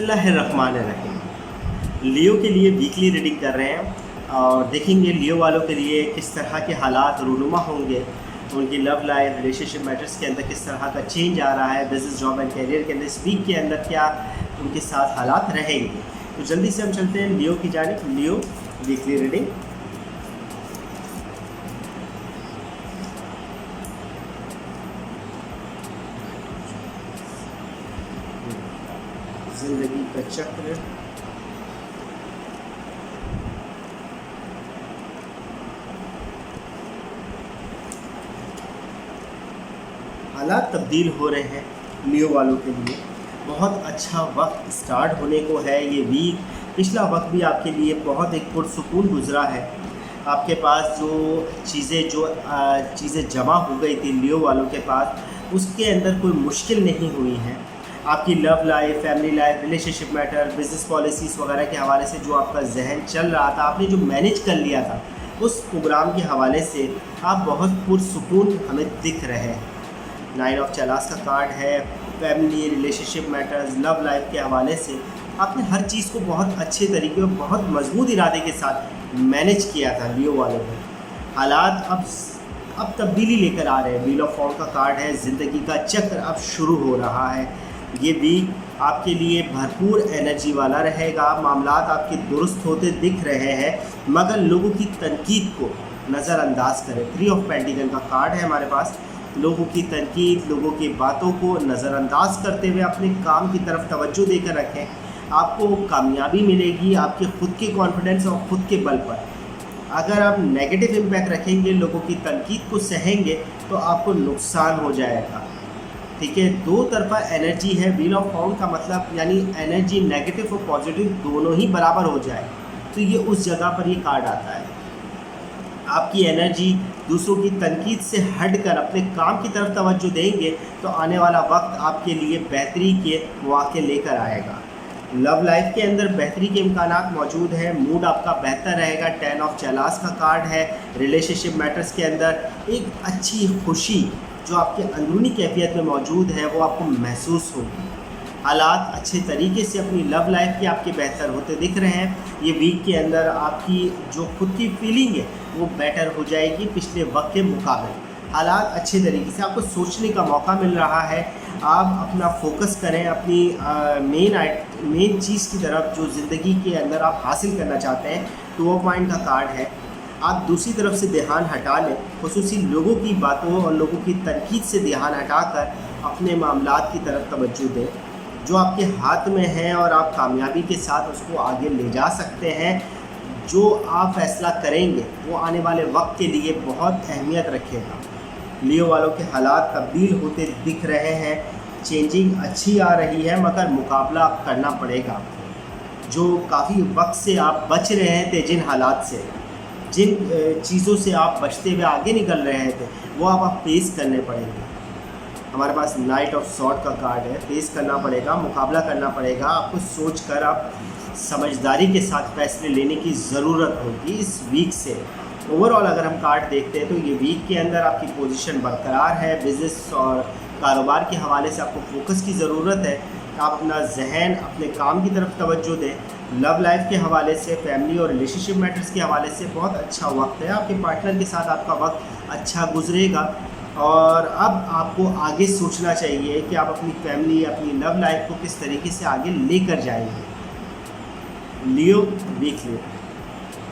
बिस्मिल्लाहिर्रहमानिर्रहीम। लियो के लिए वीकली रीडिंग कर रहे हैं और देखेंगे लियो वालों के लिए किस तरह के हालात रूनुमा होंगे, उनकी लव लाइफ रिलेशनशिप मैटर्स के अंदर किस तरह का चेंज आ रहा है, बिजनेस जॉब एंड कैरियर के अंदर इस वीक के अंदर क्या उनके साथ हालात रहेंगे। तो जल्दी से हम चलते हैं लियो की जानिब। लियो वीकली रीडिंग। जिंदगी का चक्र, हालात तब्दील हो रहे हैं लियो वालों के लिए। बहुत अच्छा वक्त स्टार्ट होने को है। ये वीक, पिछला वक्त भी आपके लिए बहुत एक पुरसुकून गुजरा है। आपके पास जो चीज़ें जमा हो गई थी लियो वालों के पास, उसके अंदर कोई मुश्किल नहीं हुई है। आपकी love life, family life, relationship matter, business policies वगैरह के हवाले से जो आपका जहन चल रहा था, आपने जो मैनेज कर लिया था, उस प्रोग्राम के हवाले से आप बहुत पुरसुकून हमें दिख रहे हैं। 9 ऑफ चलास का कार्ड है। Family, relationship matters, love life के हवाले से आपने हर चीज़ को बहुत अच्छे तरीके और बहुत मजबूत इरादे के साथ मैनेज किया था लियो वालों ने। हालात अब तब्दीली लेकर आ रहे हैं। व्हील ऑफ फॉर्म का कार्ड है। ज़िंदगी का चक्र अब शुरू हो रहा है। ये वीक आपके लिए भरपूर एनर्जी वाला रहेगा। मामलात आपके दुरुस्त होते दिख रहे हैं, मगर लोगों की तनकीद को नज़रअंदाज करें। 3 ऑफ पेंटिकल का कार्ड है हमारे पास। लोगों की तनकीद, लोगों की बातों को नज़रअंदाज करते हुए अपने काम की तरफ तवज्जो देकर रखें। आपको कामयाबी मिलेगी आपके ख़ुद के कॉन्फिडेंस और ख़ुद के बल पर। अगर आप नेगेटिव इम्पैक्ट रखेंगे, लोगों की तनकीद को सहेंगे, तो आपको नुकसान हो जाएगा। ठीक है, दो तरफा एनर्जी है। व्हील ऑफ फॉर्म का मतलब यानी एनर्जी नेगेटिव और पॉजिटिव दोनों ही बराबर हो जाए, तो ये उस जगह पर ये कार्ड आता है। आपकी एनर्जी दूसरों की तनकीद से हटकर अपने काम की तरफ तवज्जो देंगे, तो आने वाला वक्त आपके लिए बेहतरी के मौके लेकर आएगा। लव लाइफ के अंदर बेहतरी के इम्कानात मौजूद हैं। मूड आपका बेहतर रहेगा। 10 ऑफ चलास का कार्ड है। रिलेशनशिप मैटर्स के अंदर एक अच्छी खुशी जो आपके अंदरूनी कैफियत में मौजूद है, वो आपको महसूस होगी। हालात अच्छे तरीके से अपनी लव लाइफ के आपके बेहतर होते दिख रहे हैं। ये वीक के अंदर आपकी जो खुद की फीलिंग है वो बेटर हो जाएगी पिछले वक्त के मुकाबले। हालात अच्छे तरीके से आपको सोचने का मौका मिल रहा है। आप अपना फोकस करें अपनी मेन चीज़ की तरफ जो ज़िंदगी के अंदर आप हासिल करना चाहते हैं। 2 ऑफ माइंड का कार्ड है। आप दूसरी तरफ से ध्यान हटा लें, खुसूसी लोगों की बातों और लोगों की तनकीद से ध्यान हटाकर अपने मामलात की तरफ तवज्जो दें जो आपके हाथ में है, और आप कामयाबी के साथ उसको आगे ले जा सकते हैं। जो आप फैसला करेंगे वो आने वाले वक्त के लिए बहुत अहमियत रखेगा। लियो वालों के हालात तब्दील होते दिख रहे हैं। चेंजिंग अच्छी आ रही है, मगर मुकाबला करना पड़ेगा आपको। जो काफ़ी वक्त से आप बच रहे हैं जिन हालात से, जिन चीज़ों से आप बचते हुए आगे निकल रहे थे, वो आप फेस करने पड़ेंगे। हमारे पास नाइट ऑफ सॉर्ड का कार्ड है। फेस करना पड़ेगा, मुकाबला करना पड़ेगा। आपको सोचकर आप समझदारी के साथ फैसले लेने की ज़रूरत होगी इस वीक से। ओवरऑल अगर हम कार्ड देखते हैं तो ये वीक के अंदर आपकी पोजीशन बरकरार है। बिज़नेस और कारोबार के हवाले से आपको फोकस की ज़रूरत है। आप अपना जहन अपने काम की तरफ तवज्जो दें। लव लाइफ के हवाले से, फैमिली और रिलेशनशिप मैटर्स के हवाले से बहुत अच्छा वक्त है। आपके पार्टनर के साथ आपका वक्त अच्छा गुजरेगा, और अब आपको आगे सोचना चाहिए कि आप अपनी फैमिली, अपनी लव लाइफ को किस तरीके से आगे लेकर जाएंगे। लियो वीकली।